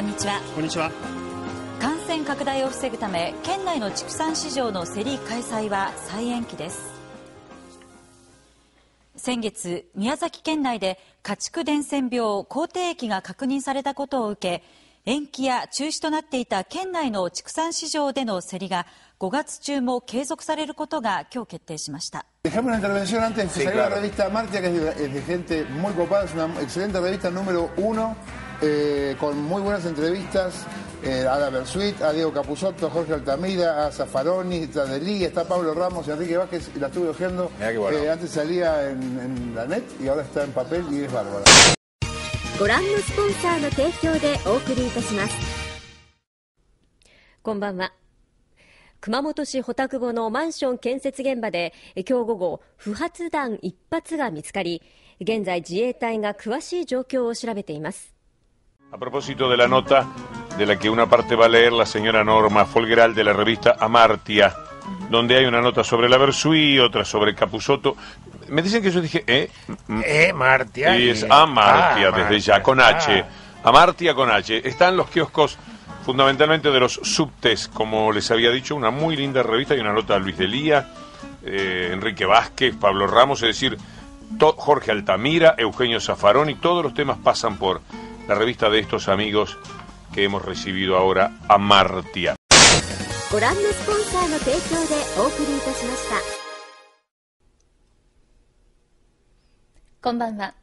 んにちは。こんにちは。感染拡大を防ぐため県内の畜産市場の競り開催は再延期です。先月、宮崎県内で家畜伝染病口蹄疫が確認されたことを受け、延期や中止となっていた県内の畜産市場での競りが5月中も継続されることが今日決定しました。Dejamos una intervención antes. Sí, salió claro. la revista Amartya, que es de gente muy copada, es una excelente revista número 1, con muy buenas entrevistas a la Bersuit, a Diego Capusotto, a Jorge Altamira, a Zaffaroni, a Delí, está Pablo Ramos y Enrique Vázquez, y la estuve hojeando. Bueno. Antes salía en la net y ahora está en papel y es bárbara. ご覧のスポンサーの提供でお送りいたします。こんばんは。熊本市穂田久保のマンション建設現場で今日午後不発弾1発が見つかり、現在自衛隊が詳しい状況を調べています。A propósito de la nota de la que una parte va a leer la señora Norma Folgeral de la revista Amartya, donde hay una nota sobre la Bersuit, otra sobre Capusotto. Me dicen que yo dije, Amartya. Y es Amartya desde ya, con H. Amartya con H. Están los kioscos fundamentalmente de los subtes, como les había dicho, una muy linda revista y una nota de Luis Delía, Enrique Vázquez, Pablo Ramos, es decir, Jorge Altamira, Eugenio Zaffaroni, todos los temas pasan por la revista de estos amigos que hemos recibido ahora, Amartya. ご覧のスポンサーの提供でお送りいたしました。こんばんは。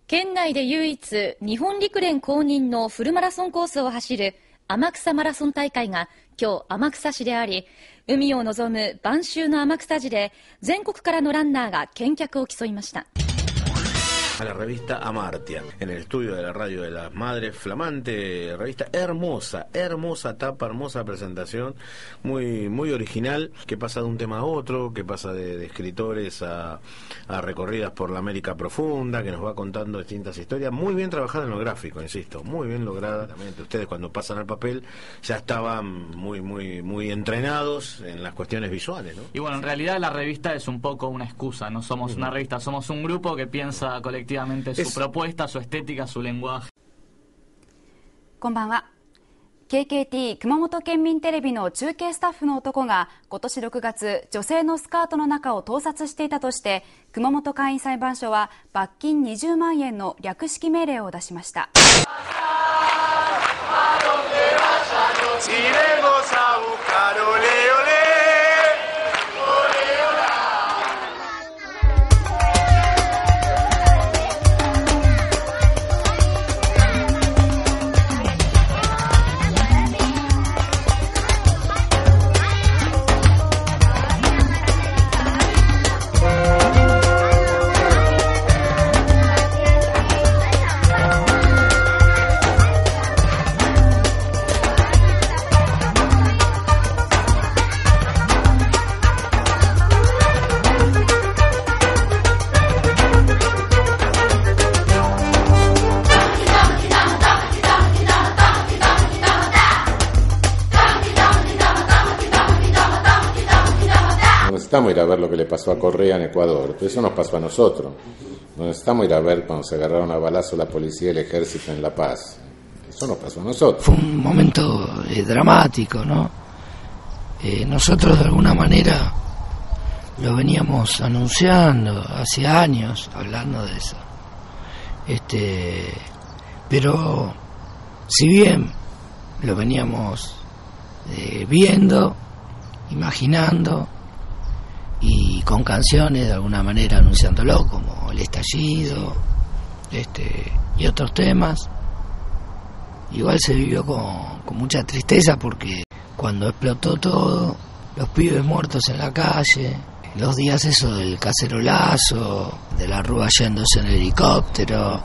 県内で唯一日本陸連公認のフルマラソンコースを走る天草マラソン大会が今日天草市であり、海を望む晩秋の天草寺で全国からのランナーが健脚を競いました。A la revista Amartya, en el estudio de la radio de las madres, flamante revista, hermosa tapa, hermosa presentación, muy original, que pasa de un tema a otro, que pasa de escritores a recorridas por la América profunda, que nos va contando distintas historias, muy bien trabajada en lo gráfico, insisto, muy bien lograda. Ustedes cuando pasan al papel ya estaban muy entrenados en las cuestiones visuales, ¿no? Y bueno, en realidad la revista es un poco una excusa, no somos una revista, somos un grupo que piensa colectivamente su propuesta, su estética, su lenguaje. こんばんは。KKT 熊本県民テレビの中継スタッフの男が今年6月、女性のスカートの中を盗撮していたとして熊本簡易裁判所は罰金20万円の略式命令を出しました。Necesitamos ir a ver lo que le pasó a Correa en Ecuador, eso nos pasó a nosotros. No necesitamos ir a ver cuando se agarraron a balazo la policía y el ejército en La Paz. Eso nos pasó a nosotros. Fue un momento dramático, ¿no? Nosotros de alguna manera lo veníamos anunciando hace años, hablando de eso. Pero si bien lo veníamos viendo, imaginando, y con canciones de alguna manera anunciándolo, como el estallido y otros temas, igual se vivió con mucha tristeza, porque cuando explotó todo, los pibes muertos en la calle, los días eso del cacerolazo, de la Rúa yéndose en el helicóptero,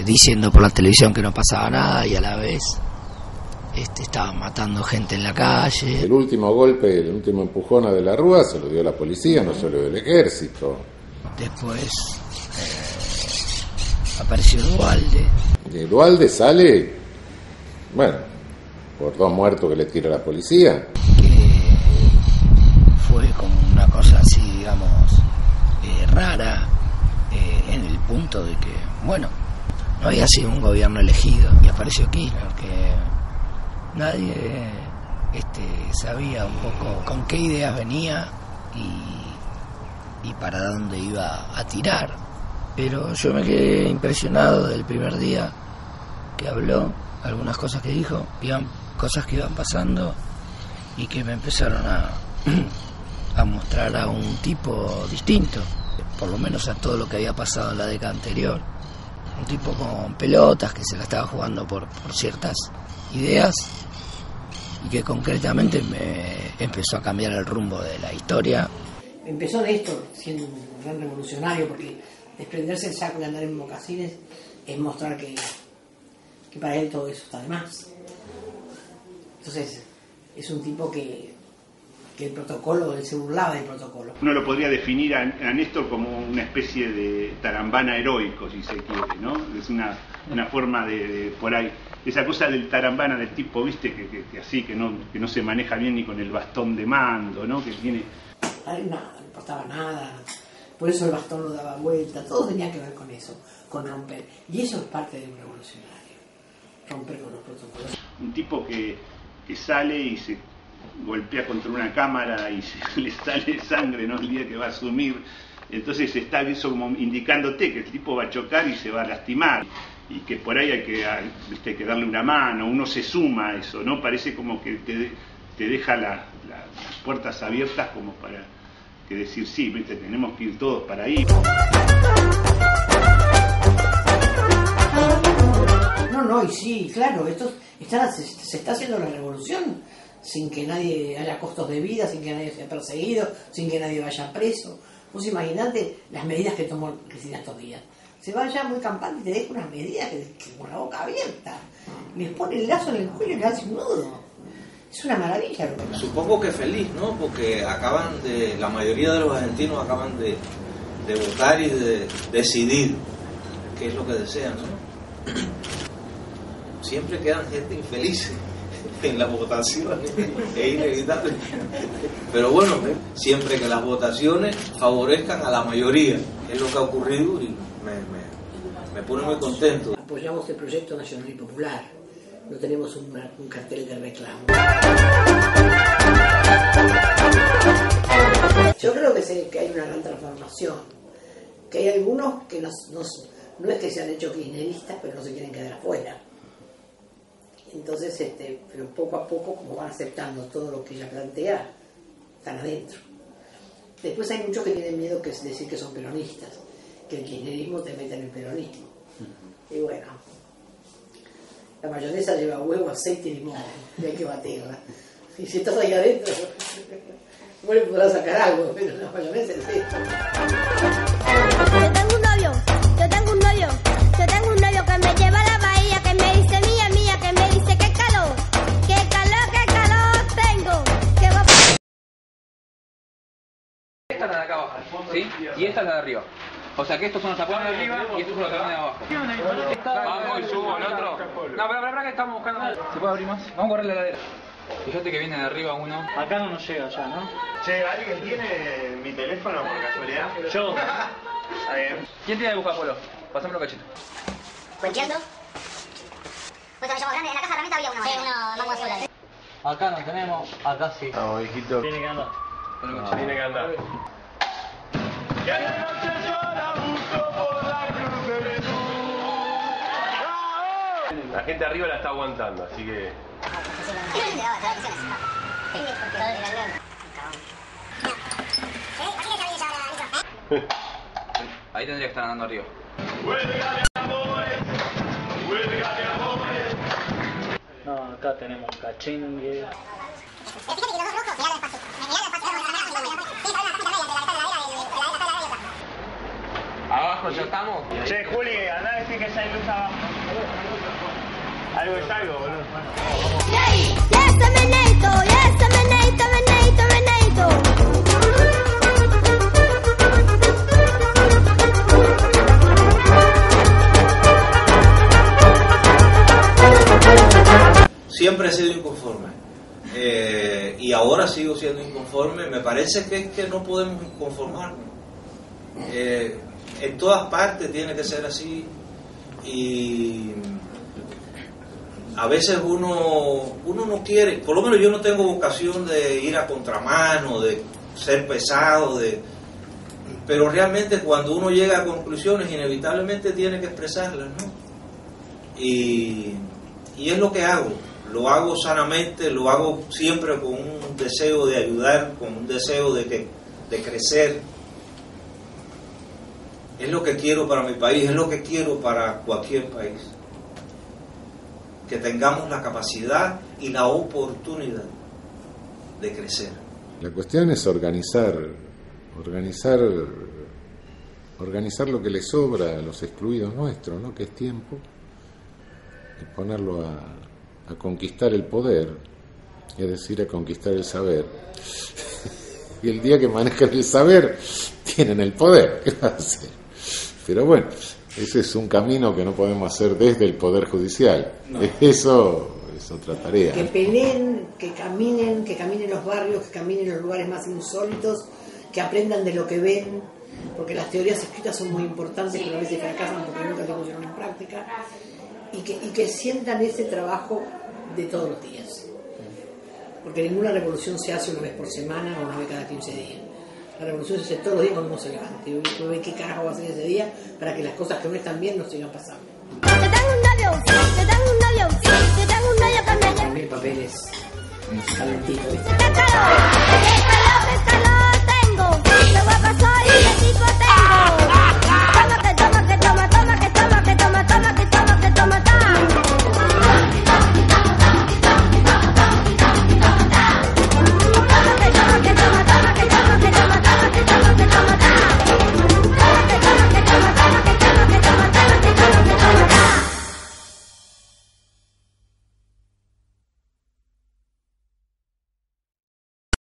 diciendo por la televisión que no pasaba nada y a la vez estaban matando gente en la calle. El último golpe, el último empujón a De la Rúa se lo dio la policía, no se lo dio el ejército. Después apareció Duhalde. De Duhalde sale, bueno, por 2 muertos que le tira la policía. Que fue como una cosa así, digamos, rara, en el punto de que, bueno, no había sido un gobierno elegido y apareció Kirchner, que nadie sabía un poco con qué ideas venía y para dónde iba a tirar. Pero yo me quedé impresionado del primer día que habló, algunas cosas que dijo, cosas que iban pasando y que me empezaron a mostrar a un tipo distinto, por lo menos a todo lo que había pasado en la década anterior. Un tipo con pelotas, que se la estaba jugando por ciertas ideas y que concretamente me empezó a cambiar el rumbo de la historia. Empezó Néstor siendo un gran revolucionario, porque desprenderse el saco y andar en mocasines es mostrar que para él todo eso está de más. Entonces es un tipo que el protocolo, él se burlaba del protocolo. Uno lo podría definir a Néstor como una especie de tarambana heroico, si se quiere, ¿no? Es una forma de por ahí, esa cosa del tarambana, del tipo, viste, que así, que no se maneja bien ni con el bastón de mando, ¿no? Que tiene... A él nada, no le importaba nada, por eso el bastón lo daba vuelta, todo tenía que ver con eso, con romper. Y eso es parte de un revolucionario, romper con los protocolos. Un tipo que sale y se golpea contra una cámara y le sale sangre, ¿no? El día que va a asumir. Entonces está eso como indicándote que el tipo va a chocar y se va a lastimar, y que por ahí hay que darle una mano, uno se suma a eso, ¿no? Parece como que te deja las puertas abiertas como para que decir, sí, ¿viste? Tenemos que ir todos para ahí. No, y sí, claro, se está haciendo la revolución sin que nadie haya costos de vida, sin que nadie sea perseguido, sin que nadie vaya preso. Vos imaginate las medidas que tomó Cristina estos días. Se va ya muy campante y te deja unas medidas que con la boca abierta. Les pone el lazo en el cuello y le hace un nudo. Es una maravilla lo que pasa. Supongo que feliz, ¿no? Porque la mayoría de los argentinos acaban de votar y de decidir qué es lo que desean, ¿no? Siempre quedan gente infeliz en las votaciones, es inevitable. Pero bueno, siempre que las votaciones favorezcan a la mayoría, es lo que ha ocurrido y me pone muy contento. Apoyamos el proyecto nacional y popular, no tenemos un cartel de reclamo. Yo creo que hay una gran transformación, que hay algunos que no es que se han hecho kirchneristas, pero no se quieren quedar afuera. Entonces, pero poco a poco, como van aceptando todo lo que ella plantea, están adentro. Después hay muchos que tienen miedo que es decir que son peronistas, que el kirchnerismo te mete en el peronismo. Y bueno, la mayonesa lleva huevo, aceite y limón, y hay que batirla. Y si estás ahí adentro, bueno, podrás sacar algo, pero la mayonesa es esto. Yo tengo un novio que me lleva a la bahía, que me dice mía, que me dice qué calor tengo. Esta es la de acá abajo, ¿sí? Y esta es la de arriba. O sea que estos son los tapones de arriba y estos son los tapones de abajo. Vamos y subo el otro. No, pero que estamos buscando. ¿Se puede abrir más? Vamos a correr la heladera. Fíjate que viene de arriba uno. Acá no nos llega ya, ¿no? Che, ¿alguien tiene mi teléfono por casualidad? Yo. Está bien. ¿Quién tiene de buscar polo? Pásamelo, cachito. ¿Cuenteando? Pues somos grandes, en la casa realmente había uno. Sí, uno más sola. Acá no tenemos, acá sí. No, hijito. Tiene que andar. Tiene que andar. Que de noche yo la busco por la cruz de Jesús. La gente arriba la está aguantando, así que... Ahí tendría que estar andando arriba. No, acá tenemos cachengue. Abajo ya estamos. Che, Juli, andá a decir que ya hay luz abajo. Algo es algo, boludo. Siempre he sido inconforme y ahora sigo siendo inconforme. Me parece que es que no podemos conformarnos. En todas partes tiene que ser así. y a veces uno no quiere, por lo menos yo no tengo vocación de ir a contramano, de ser pesado, pero realmente cuando uno llega a conclusiones inevitablemente tiene que expresarlas, ¿no? Y es lo que hago, lo hago sanamente, lo hago siempre con un deseo de ayudar, con un deseo de crecer. Es lo que quiero para mi país, es lo que quiero para cualquier país. Que tengamos la capacidad y la oportunidad de crecer. La cuestión es organizar lo que le sobra a los excluidos nuestros, ¿no? Que es tiempo, y ponerlo a conquistar el poder, es decir, a conquistar el saber. Y el día que manejan el saber, tienen el poder. ¿Qué va a hacer? Pero bueno, ese es un camino que no podemos hacer desde el Poder Judicial. No. Eso es otra tarea. Que peleen, que caminen los barrios, que caminen los lugares más insólitos, que aprendan de lo que ven, porque las teorías escritas son muy importantes, pero a veces fracasan porque nunca se pusieron en práctica, y que sientan ese trabajo de todos los días. Porque ninguna revolución se hace una vez por semana o una vez cada 15 días. La revolución se hace todos los días cuando uno se levante. Y uno ve qué carajo va a hacer ese día para que las cosas que no están bien no sigan pasando. Yo tengo un novio, yo tengo un novio, yo tengo un novio que me lleva. Mil papeles calentitos.